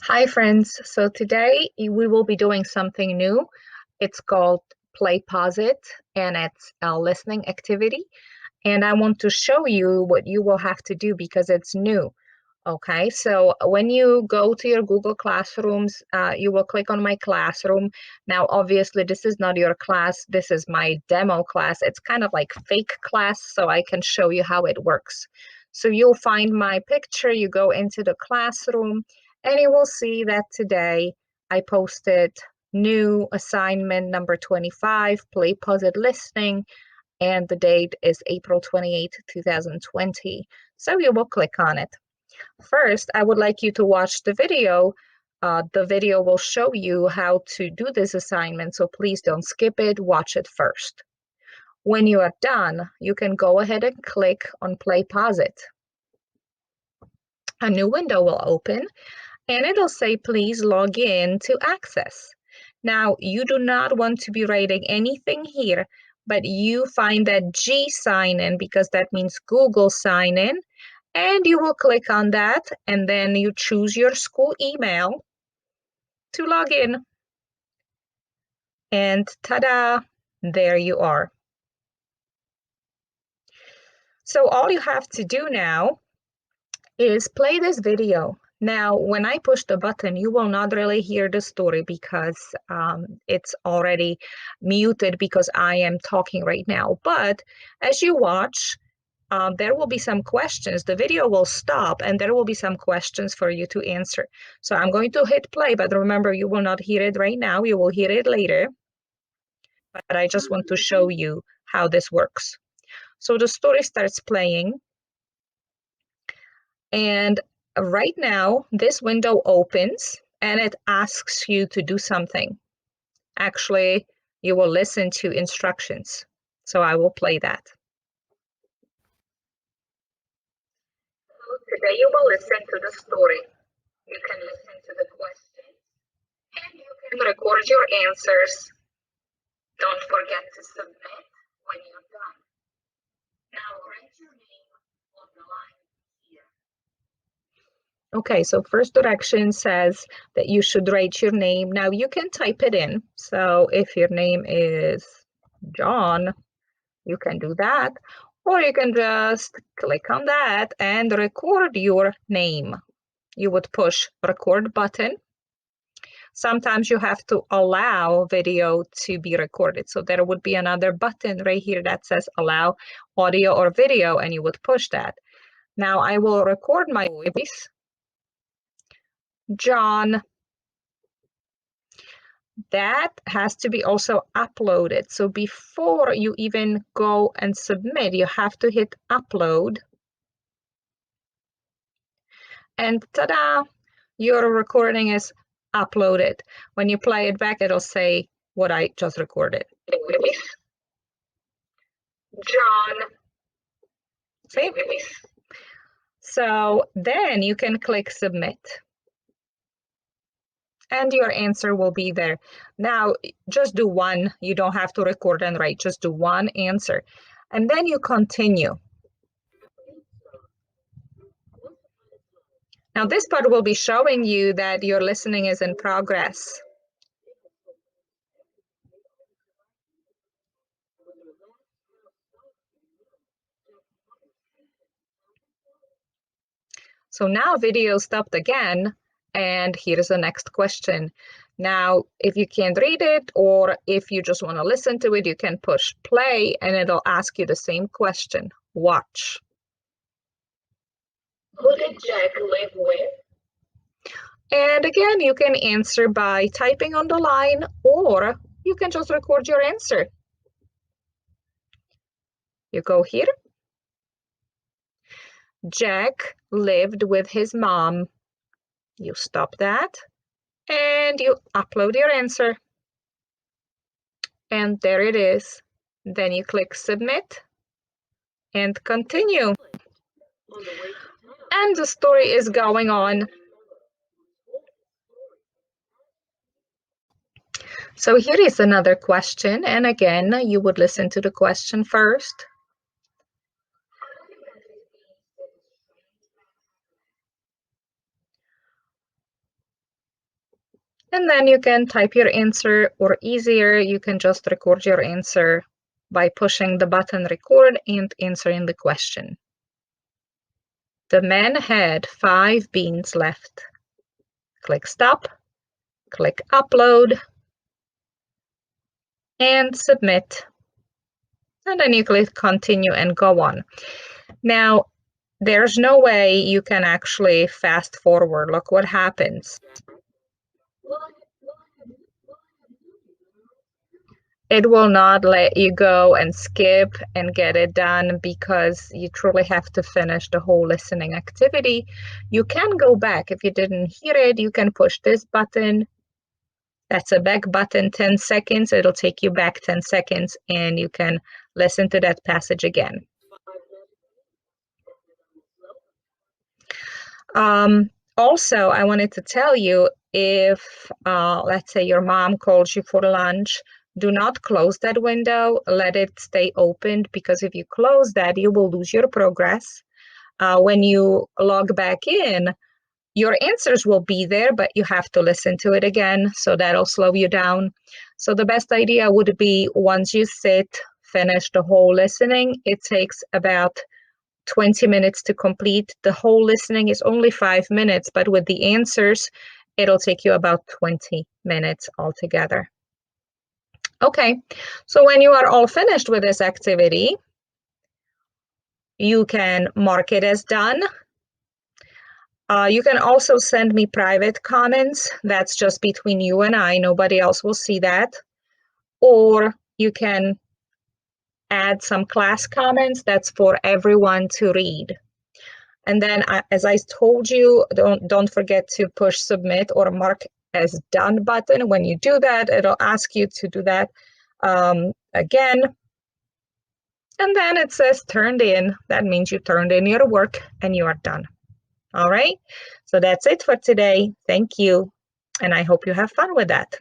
Hi, friends. So today we will be doing something new. It's called PlayPosit, and it's a listening activity. And I want to show you what you will have to do because it's new. Okay, so when you go to your Google Classrooms, you will click on My Classroom. Now, obviously, this is not your class. This is my demo class. It's kind of like fake class, so I can show you how it works. So you'll find my picture, you go into the classroom, and you will see that today I posted new assignment number 25, PlayPosit listening, and the date is April 28th, 2020. So you will click on it. First, I would like you to watch the video. The video will show you how to do this assignment, so please don't skip it, watch it first. When you are done, you can go ahead and click on PlayPosit. A new window will open, and it'll say, please log in to access. Now, you do not want to be writing anything here, but you find that G sign in because that means Google sign in, and you will click on that, and then you choose your school email to log in. And ta-da, there you are. So all you have to do now is play this video. Now, when I push the button, you will not really hear the story because it's already muted because I am talking right now. But as you watch, there will be some questions. The video will stop and there will be some questions for you to answer. So I'm going to hit play, but remember, you will not hear it right now. You will hear it later. But I just want to show you how this works. So the story starts playing. And right now, this window opens and it asks you to do something. Actually, you will listen to instructions. So I will play that. Today you will listen to the story. You can listen to the questions and you can record your answers. Don't forget to submit when you're done. Now write your name on the line here. Okay, so first direction says that you should write your name. Now you can type it in. So if your name is John, you can do that. Or you can just click on that and record your name. You would push record button. Sometimes you have to allow video to be recorded. So there would be another button right here that says allow audio or video, and you would push that. Now I will record my voice. John. That has to be also uploaded. So before you even go and submit, you have to hit upload. And ta-da, your recording is uploaded. When you play it back, it'll say what I just recorded. John. See? So then you can click submit. And your answer will be there. Now, just do one. You don't have to record and write. Just do one answer. And then you continue. Now, this part will be showing you that your listening is in progress. So now video stopped again, and here's the next question. Now, if you can't read it, or if you just want to listen to it, you can push play, and it'll ask you the same question. Watch. Who did Jack live with? And again, you can answer by typing on the line, or you can just record your answer. You go here. Jack lived with his mom. You stop that, and you upload your answer. And there it is. Then you click submit and continue. And the story is going on. So here is another question. And again, you would listen to the question first. And then you can type your answer, or easier, you can just record your answer by pushing the button record and answering the question. The man had 5 beans left. Click stop, click upload, and submit. And then you click continue and go on. Now, there's no way you can actually fast forward. Look what happens. It will not let you go and skip and get it done because you truly have to finish the whole listening activity. You can go back. If you didn't hear it, you can push this button. That's a back button, 10 seconds. It'll take you back 10 seconds and you can listen to that passage again. Also, I wanted to tell you, if let's say your mom calls you for lunch, do not close that window. Let it stay open, because if you close that, you will lose your progress. When you log back in, your answers will be there, but you have to listen to it again, so that'll slow you down. So the best idea would be, once you sit, finish the whole listening. It takes about 20 minutes to complete. The whole listening is only 5 minutes, but with the answers, it'll take you about 20 minutes altogether. Okay, so when you are all finished with this activity, you can mark it as done. You can also send me private comments. That's just between you and I. Nobody else will see that. Or you can add some class comments. That's for everyone to read. And then, as I told you, don't forget to push submit or mark as done button. When you do that, it'll ask you to do that again. And then it says turned in. That means you turned in your work and you are done. All right. So that's it for today. Thank you. And I hope you have fun with that.